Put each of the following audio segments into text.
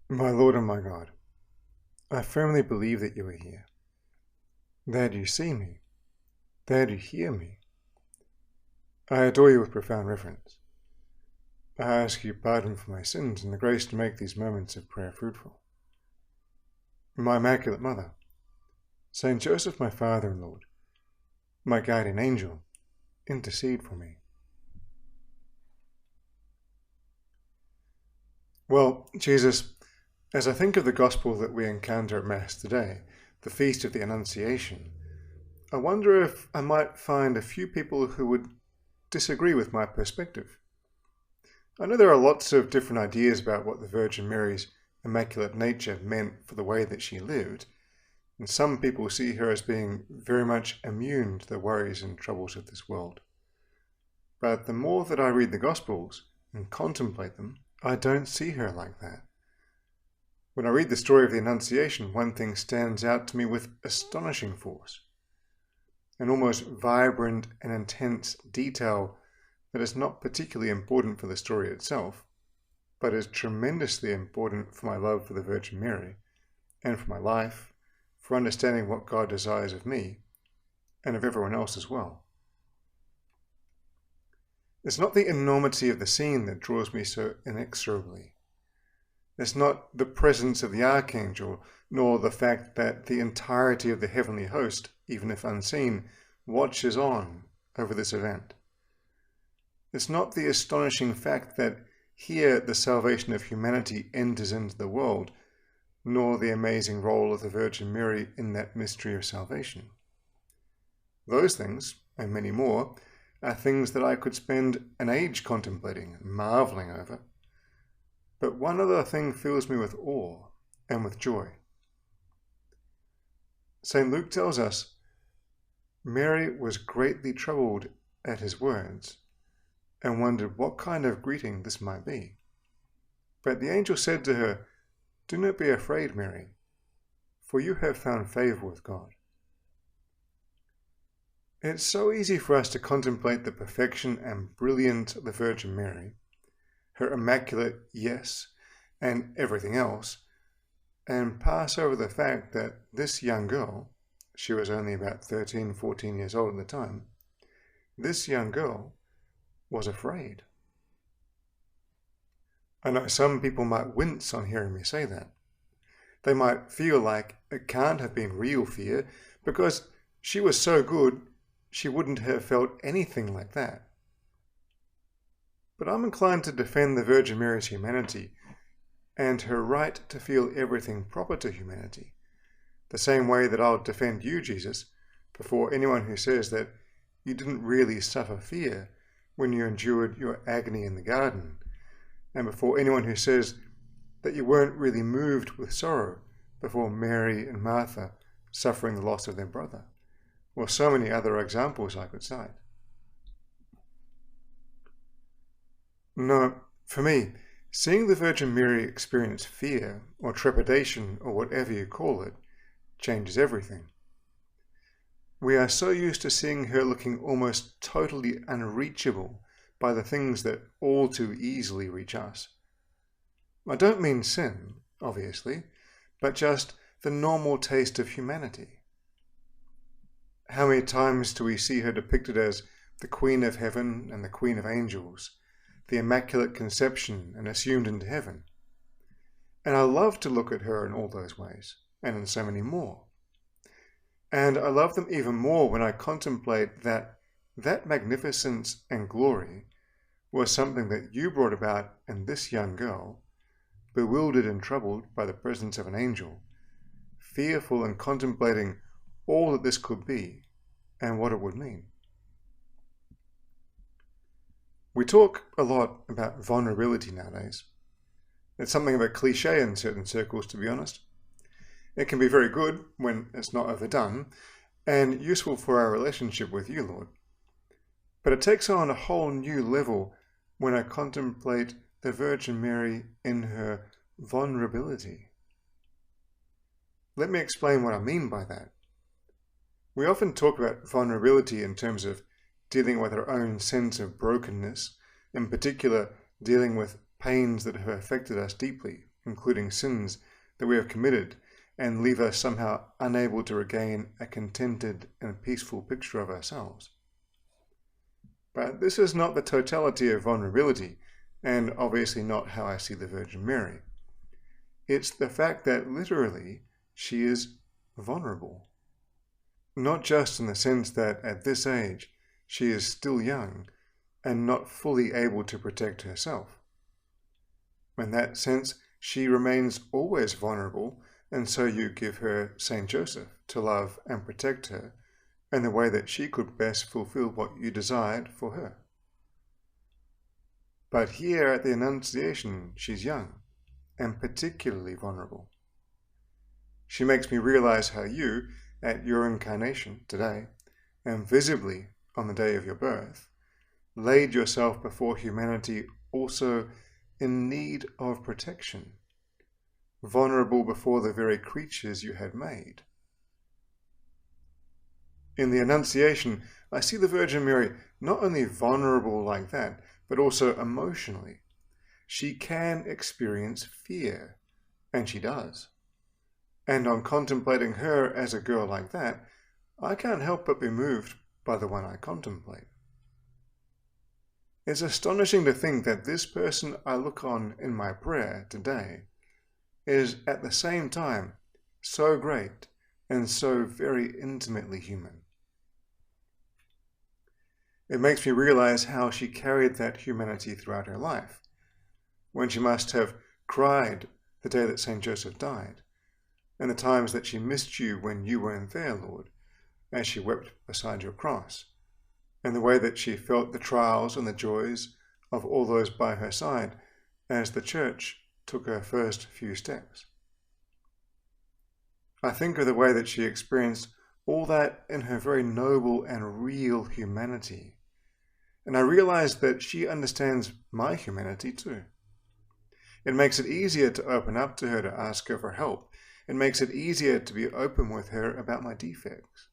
My Lord and my God, I firmly believe that you are here, that you see me, that you hear me. I adore you with profound reverence. I ask you pardon for my sins and the grace to make these moments of prayer fruitful. My Immaculate Mother, Saint Joseph, my Father and Lord, my guardian angel, intercede for me. Well, Jesus, as I think of the gospel that we encounter at Mass today, the Feast of the Annunciation, I wonder if I might find a few people who would disagree with my perspective. I know there are lots of different ideas about what the Virgin Mary's immaculate nature meant for the way that she lived, and some people see her as being very much immune to the worries and troubles of this world. But the more that I read the Gospels and contemplate them, I don't see her like that. When I read the story of the Annunciation, one thing stands out to me with astonishing force. An almost vibrant and intense detail that is not particularly important for the story itself, but is tremendously important for my love for the Virgin Mary, and for my life, for understanding what God desires of me, and of everyone else as well. It's not the enormity of the scene that draws me so inexorably. It's not the presence of the Archangel, nor the fact that the entirety of the heavenly host, even if unseen, watches on over this event. It's not the astonishing fact that here the salvation of humanity enters into the world, nor the amazing role of the Virgin Mary in that mystery of salvation. Those things, and many more, are things that I could spend an age contemplating and marveling over. But one other thing fills me with awe and with joy. St. Luke tells us, Mary was greatly troubled at his words, and wondered what kind of greeting this might be. But the angel said to her, "Do not be afraid, Mary, for you have found favor with God." It's so easy for us to contemplate the perfection and brilliance of the Virgin Mary, her immaculate yes, and everything else, and pass over the fact that this young girl, she was only about 13, 14 years old at the time, this young girl was afraid. I know some people might wince on hearing me say that. They might feel like it can't have been real fear because she was so good she wouldn't have felt anything like that. But I'm inclined to defend the Virgin Mary's humanity and her right to feel everything proper to humanity, the same way that I'll defend you, Jesus, before anyone who says that you didn't really suffer fear when you endured your agony in the garden, and before anyone who says that you weren't really moved with sorrow before Mary and Martha suffering the loss of their brother, or so many other examples I could cite. No, for me, seeing the Virgin Mary experience fear, or trepidation, or whatever you call it, changes everything. We are so used to seeing her looking almost totally unreachable by the things that all too easily reach us. I don't mean sin, obviously, but just the normal taste of humanity. How many times do we see her depicted as the Queen of Heaven and the Queen of Angels, the Immaculate Conception and assumed into heaven? And I love to look at her in all those ways, and in so many more. And I love them even more when I contemplate that magnificence and glory was something that you brought about in this young girl, bewildered and troubled by the presence of an angel, fearful and contemplating all that this could be and what it would mean. We talk a lot about vulnerability nowadays. It's something of a cliche in certain circles, to be honest. It can be very good when it's not overdone, and useful for our relationship with you, Lord. But it takes on a whole new level when I contemplate the Virgin Mary in her vulnerability. Let me explain what I mean by that. We often talk about vulnerability in terms of dealing with our own sense of brokenness, in particular dealing with pains that have affected us deeply, including sins that we have committed, and leave us somehow unable to regain a contented and peaceful picture of ourselves. But this is not the totality of vulnerability, and obviously not how I see the Virgin Mary. It's the fact that literally she is vulnerable. Not just in the sense that at this age she is still young and not fully able to protect herself. In that sense, she remains always vulnerable, and so you give her Saint Joseph to love and protect her in the way that she could best fulfill what you desired for her. But here at the Annunciation, she's young and particularly vulnerable. She makes me realize how you, at your incarnation today, and visibly on the day of your birth, laid yourself before humanity also in need of protection, vulnerable before the very creatures you had made. In the Annunciation, I see the Virgin Mary not only vulnerable like that, but also emotionally. She can experience fear, and she does. And on contemplating her as a girl like that, I can't help but be moved by the one I contemplate. It's astonishing to think that this person I look on in my prayer today is at the same time so great and so very intimately human. It makes me realize how she carried that humanity throughout her life, when she must have cried the day that Saint Joseph died, and the times that she missed you when you weren't there, Lord, as she wept beside your cross, and the way that she felt the trials and the joys of all those by her side as the Church took her first few steps. I think of the way that she experienced all that in her very noble and real humanity, and I realize that she understands my humanity too. It makes it easier to open up to her to ask her for help. It makes it easier to be open with her about my defects.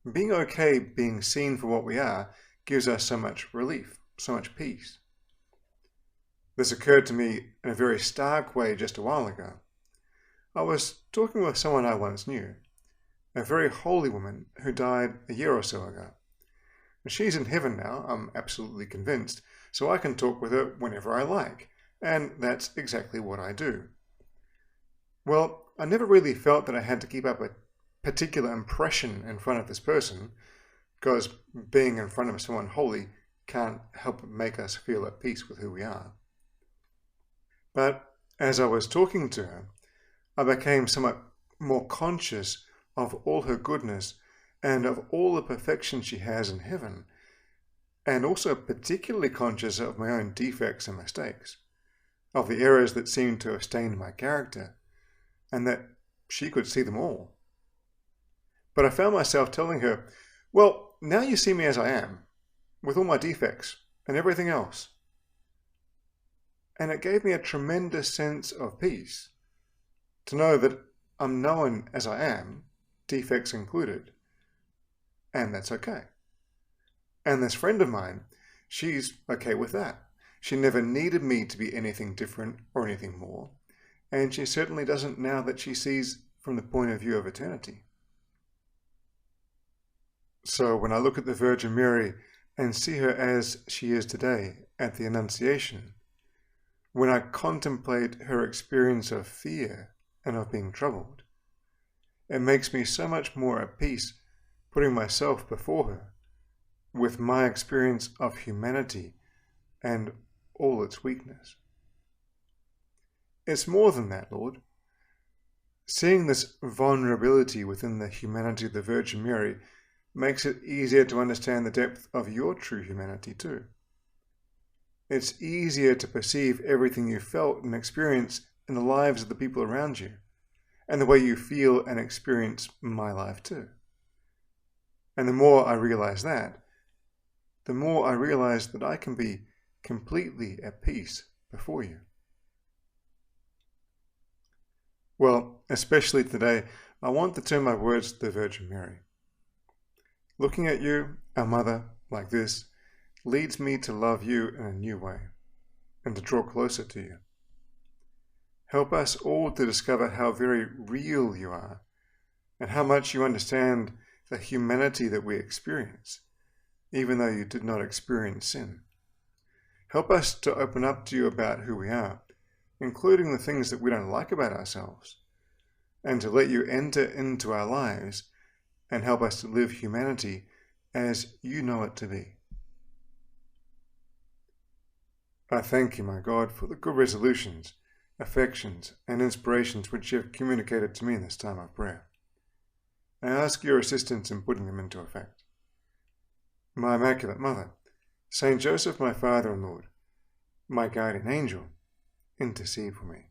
Being okay being seen for what we are gives us so much relief, so much peace. This occurred to me in a very stark way just a while ago. I was talking with someone I once knew, a very holy woman who died a year or so ago. She's in heaven now, I'm absolutely convinced, so I can talk with her whenever I like, and that's exactly what I do. Well, I never really felt that I had to keep up a particular impression in front of this person, because being in front of someone holy can't help but make us feel at peace with who we are. But as I was talking to her, I became somewhat more conscious of all her goodness and of all the perfection she has in heaven, and also particularly conscious of my own defects and mistakes, of the errors that seemed to have stained my character, and that she could see them all. But I found myself telling her, well, now you see me as I am, with all my defects and everything else. And it gave me a tremendous sense of peace to know that I'm known as I am, defects included, and that's okay. And this friend of mine, she's okay with that. She never needed me to be anything different or anything more, and she certainly doesn't now that she sees from the point of view of eternity. So when I look at the Virgin Mary and see her as she is today at the Annunciation, when I contemplate her experience of fear and of being troubled, it makes me so much more at peace putting myself before her with my experience of humanity and all its weakness. It's more than that, Lord. Seeing this vulnerability within the humanity of the Virgin Mary makes it easier to understand the depth of your true humanity too. It's easier to perceive everything you felt and experienced in the lives of the people around you, and the way you feel and experience my life too. And the more I realize that, the more I realize that I can be completely at peace before you. Well, especially today, I want to turn my words to the Virgin Mary. Looking at you, our mother, like this, leads me to love you in a new way and to draw closer to you. Help us all to discover how very real you are and how much you understand the humanity that we experience, even though you did not experience sin. Help us to open up to you about who we are, including the things that we don't like about ourselves, and to let you enter into our lives and help us to live humanity as you know it to be. I thank you, my God, for the good resolutions, affections, and inspirations which you have communicated to me in this time of prayer. I ask your assistance in putting them into effect. My Immaculate Mother, Saint Joseph, my Father and Lord, my guardian angel, intercede for me.